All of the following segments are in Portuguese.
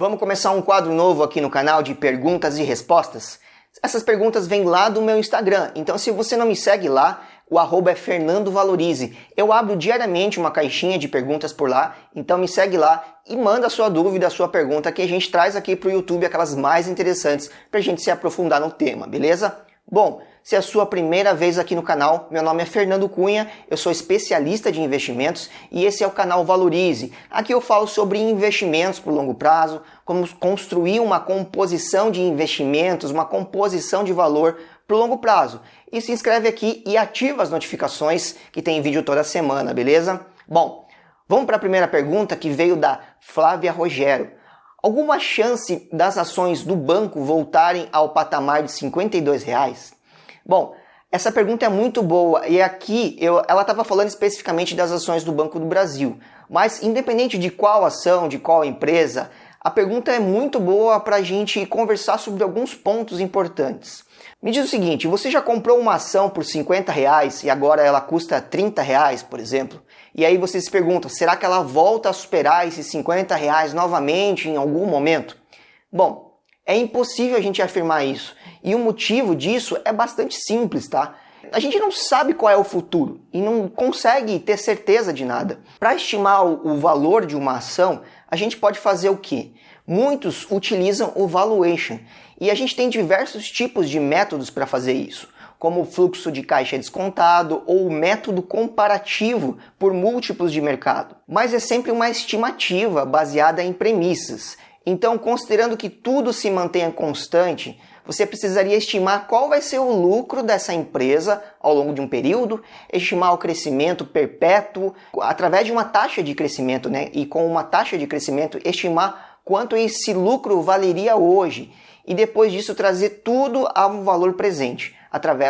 Vamos começar um quadro novo aqui no canal de perguntas e respostas? Essas perguntas vêm lá do meu Instagram, então se você não me segue lá, o arroba é Fernando Valorize. Eu abro diariamente uma caixinha de perguntas por lá, então me segue lá e manda a sua dúvida, a sua pergunta, que a gente traz aqui para o YouTube aquelas mais interessantes para a gente se aprofundar no tema, beleza? Bom, se é a sua primeira vez aqui no canal, meu nome é Fernando Cunha, eu sou especialista de investimentos e esse é o canal Valorize. Aqui eu falo sobre investimentos por longo prazo, como construir uma composição de investimentos, uma composição de valor por longo prazo. E se inscreve aqui e ativa as notificações que tem vídeo toda semana, beleza? Bom, vamos para a primeira pergunta que veio da Flávia Rogério. Alguma chance das ações do banco voltarem ao patamar de R$ 52? Bom, essa pergunta é muito boa e aqui ela estava falando especificamente das ações do Banco do Brasil. Mas independente de qual ação, de qual empresa, a pergunta é muito boa para a gente conversar sobre alguns pontos importantes. Me diz o seguinte, você já comprou uma ação por R$ 50 e agora ela custa R$ 30, por exemplo? E aí você se pergunta, será que ela volta a superar esses R$ 50 novamente em algum momento? Bom, é impossível a gente afirmar isso. E o motivo disso é bastante simples, tá? A gente não sabe qual é o futuro e não consegue ter certeza de nada. Para estimar o valor de uma ação, a gente pode fazer o quê? Muitos utilizam o valuation e a gente tem diversos tipos de métodos para fazer isso, como o fluxo de caixa descontado ou o método comparativo por múltiplos de mercado. Mas é sempre uma estimativa baseada em premissas. Então, considerando que tudo se mantenha constante, você precisaria estimar qual vai ser o lucro dessa empresa ao longo de um período, estimar o crescimento perpétuo através de uma taxa de crescimento, né? E com uma taxa de crescimento, estimar quanto esse lucro valeria hoje. E depois disso trazer tudo a um valor presente,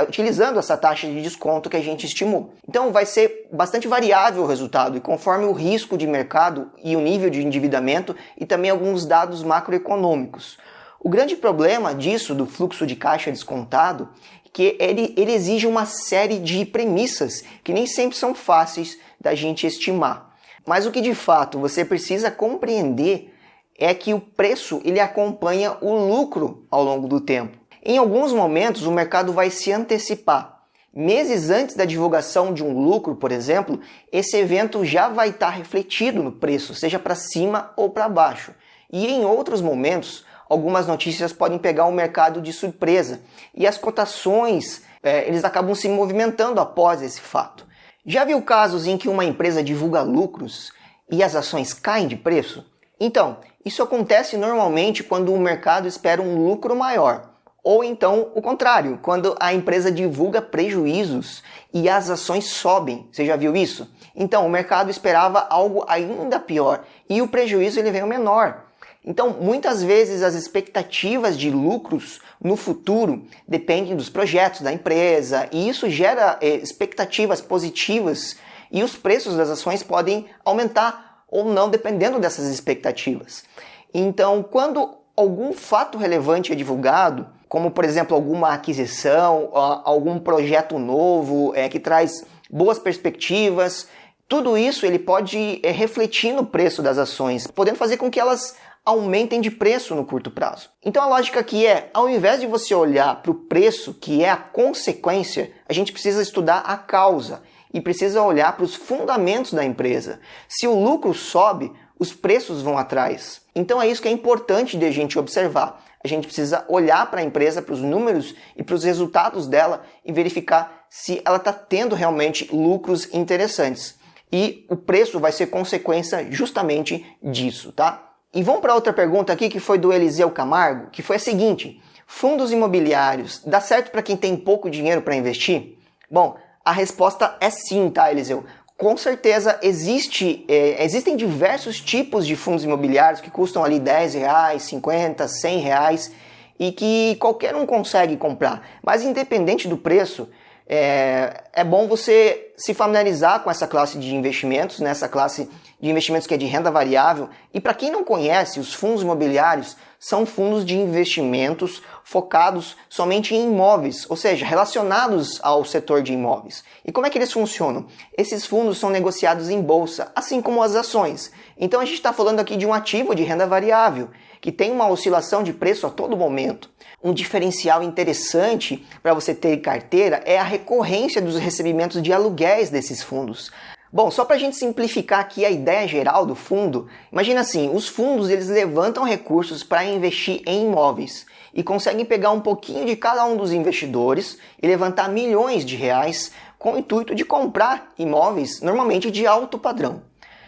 utilizando essa taxa de desconto que a gente estimou. Então vai ser bastante variável o resultado, e conforme o risco de mercado e o nível de endividamento e também alguns dados macroeconômicos. O grande problema disso, do fluxo de caixa descontado, é que ele exige uma série de premissas que nem sempre são fáceis da gente estimar. Mas o que de fato você precisa compreender é que o preço ele acompanha o lucro ao longo do tempo. Em alguns momentos o mercado vai se antecipar. Meses antes da divulgação de um lucro, por exemplo, esse evento já vai estar refletido no preço, seja para cima ou para baixo. E em outros momentos, algumas notícias podem pegar o mercado de surpresa e as cotações eles acabam se movimentando após esse fato. Já viu casos em que uma empresa divulga lucros e as ações caem de preço? Então, isso acontece normalmente quando o mercado espera um lucro maior. Ou então o contrário, quando a empresa divulga prejuízos e as ações sobem. Você já viu isso? Então, o mercado esperava algo ainda pior e o prejuízo ele veio menor. Então, muitas vezes as expectativas de lucros no futuro dependem dos projetos da empresa e isso gera expectativas positivas e os preços das ações podem aumentar ou não, dependendo dessas expectativas. Então, quando algum fato relevante é divulgado, como por exemplo alguma aquisição, algum projeto novo que traz boas perspectivas, tudo isso ele pode refletir no preço das ações, podendo fazer com que elas aumentem de preço no curto prazo. Então a lógica aqui é, ao invés de você olhar para o preço, que é a consequência, a gente precisa estudar a causa e precisa olhar para os fundamentos da empresa. Se o lucro sobe, os preços vão atrás. Então é isso que é importante de a gente observar. A gente precisa olhar para a empresa, para os números e para os resultados dela e verificar se ela está tendo realmente lucros interessantes. E o preço vai ser consequência justamente disso, tá? E vamos para outra pergunta aqui que foi do Eliseu Camargo, que foi a seguinte: fundos imobiliários, dá certo para quem tem pouco dinheiro para investir? Bom, a resposta é sim, tá, Eliseu? Com certeza existem diversos tipos de fundos imobiliários que custam ali R$10, 50, R$100 e que qualquer um consegue comprar. Mas independente do preço, é bom você se familiarizar com essa classe de investimentos, né? Essa classe de investimentos que é de renda variável. E para quem não conhece, os fundos imobiliários são fundos de investimentos focados somente em imóveis, ou seja, relacionados ao setor de imóveis. E como é que eles funcionam? Esses fundos são negociados em bolsa, assim como as ações. Então a gente está falando aqui de um ativo de renda variável, que tem uma oscilação de preço a todo momento. Um diferencial interessante para você ter em carteira é a recorrência dos recebimentos de aluguéis desses fundos. Bom, só para a gente simplificar aqui a ideia geral do fundo, imagina assim, os fundos eles levantam recursos para investir em imóveis e conseguem pegar um pouquinho de cada um dos investidores e levantar milhões de reais com o intuito de comprar imóveis normalmente de alto padrão,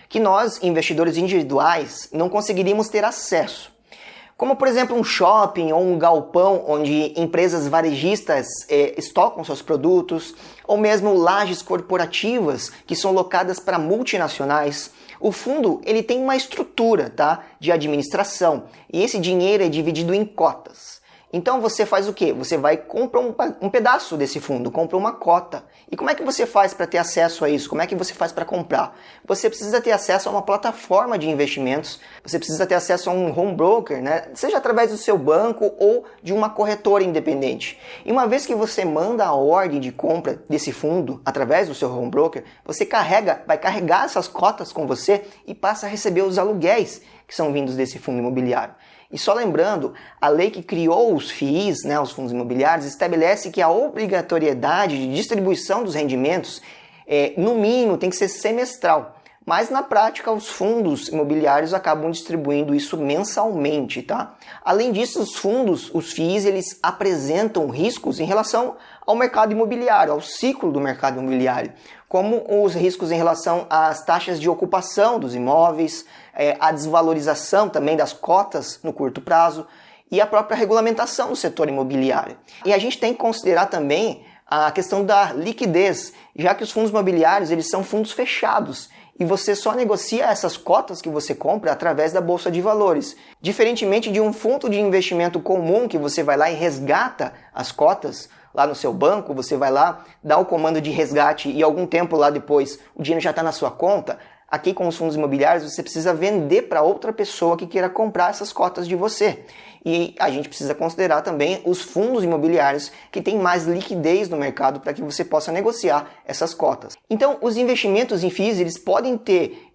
que nós, investidores individuais, não conseguiríamos ter acesso. Como, por exemplo, um shopping ou um galpão onde empresas varejistas estocam seus produtos, ou mesmo lajes corporativas que são locadas para multinacionais. O fundo ele tem uma estrutura, tá, de administração e esse dinheiro é dividido em cotas. Então você faz o quê? Você vai comprar um pedaço desse fundo, compra uma cota. E como é que você faz para ter acesso a isso? Como é que você faz para comprar? Você precisa ter acesso a uma plataforma de investimentos, você precisa ter acesso a um home broker, né? Seja através do seu banco ou de uma corretora independente. E uma vez que você manda a ordem de compra desse fundo através do seu home broker, você vai carregar essas cotas com você e passa a receber os aluguéis que são vindos desse fundo imobiliário. E só lembrando, a lei que criou os FIIs, né, os fundos imobiliários, estabelece que a obrigatoriedade de distribuição dos rendimentos, no mínimo, tem que ser semestral. Mas na prática, os fundos imobiliários acabam distribuindo isso mensalmente, tá? Além disso, os FIIs, eles apresentam riscos em relação ao mercado imobiliário, ao ciclo do mercado imobiliário, como os riscos em relação às taxas de ocupação dos imóveis, a desvalorização também das cotas no curto prazo e a própria regulamentação do setor imobiliário. E a gente tem que considerar também a questão da liquidez, já que os fundos imobiliários eles são fundos fechados e você só negocia essas cotas que você compra através da Bolsa de Valores. Diferentemente de um fundo de investimento comum que você vai lá e resgata as cotas lá no seu banco, você vai lá, dá o comando de resgate e algum tempo lá depois o dinheiro já está na sua conta. Aqui com os fundos imobiliários você precisa vender para outra pessoa que queira comprar essas cotas de você. E a gente precisa considerar também os fundos imobiliários que têm mais liquidez no mercado para que você possa negociar essas cotas. Então, os investimentos em FIIs eles podem ter,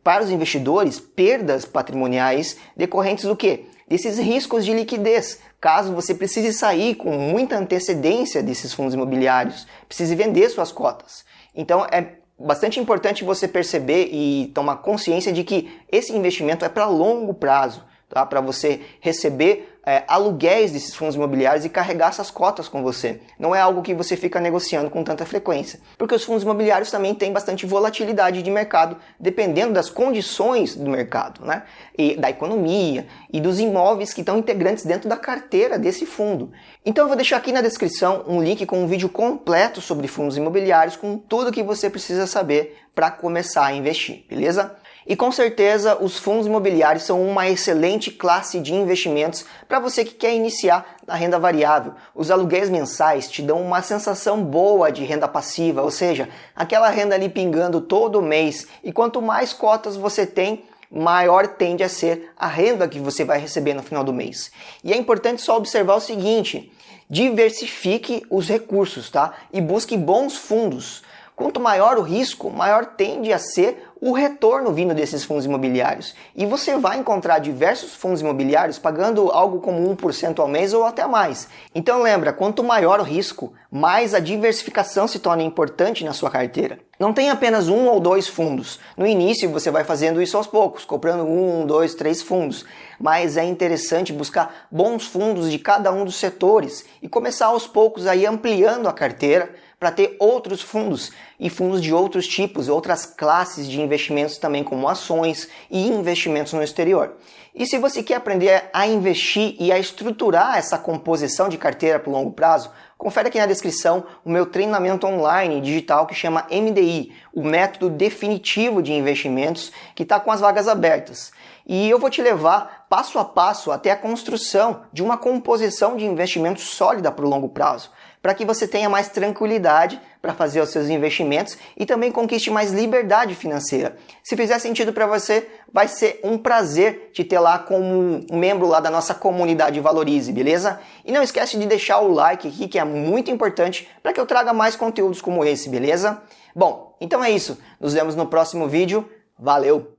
para os investidores, perdas patrimoniais decorrentes do quê? Desses riscos de liquidez. Caso você precise sair com muita antecedência desses fundos imobiliários, precise vender suas cotas. Então, é bastante importante você perceber e tomar consciência de que esse investimento é para longo prazo, tá? Para você receber aluguéis desses fundos imobiliários e carregar essas cotas com você. Não é algo que você fica negociando com tanta frequência, porque os fundos imobiliários também têm bastante volatilidade de mercado, dependendo das condições do mercado, né? E da economia e dos imóveis que estão integrantes dentro da carteira desse fundo. Então eu vou deixar aqui na descrição um link com um vídeo completo sobre fundos imobiliários, com tudo que você precisa saber para começar a investir, beleza? E com certeza os fundos imobiliários são uma excelente classe de investimentos para você que quer iniciar na renda variável. Os aluguéis mensais te dão uma sensação boa de renda passiva, ou seja, aquela renda ali pingando todo mês. E quanto mais cotas você tem, maior tende a ser a renda que você vai receber no final do mês. E é importante só observar o seguinte: diversifique os recursos, tá? E busque bons fundos. Quanto maior o risco, maior tende a ser o retorno vindo desses fundos imobiliários. E você vai encontrar diversos fundos imobiliários pagando algo como 1% ao mês ou até mais. Então lembra, quanto maior o risco, mais a diversificação se torna importante na sua carteira. Não tem apenas um ou dois fundos. No início você vai fazendo isso aos poucos, comprando 1, 2, 3 fundos. Mas é interessante buscar bons fundos de cada um dos setores e começar aos poucos aí ampliando a carteira para ter outros fundos e fundos de outros tipos, outras classes de investimentos também, como ações e investimentos no exterior. E se você quer aprender a investir e a estruturar essa composição de carteira para o longo prazo, confere aqui na descrição o meu treinamento online digital que chama MDI, o método definitivo de investimentos, que está com as vagas abertas. E eu vou te levar passo a passo até a construção de uma composição de investimentos sólida para o longo prazo, para que você tenha mais tranquilidade para fazer os seus investimentos e também conquiste mais liberdade financeira. Se fizer sentido para você, vai ser um prazer te ter lá como um membro lá da nossa comunidade Valorize, beleza? E não esquece de deixar o like aqui, que é muito importante para que eu traga mais conteúdos como esse, beleza? Bom, então é isso. Nos vemos no próximo vídeo. Valeu!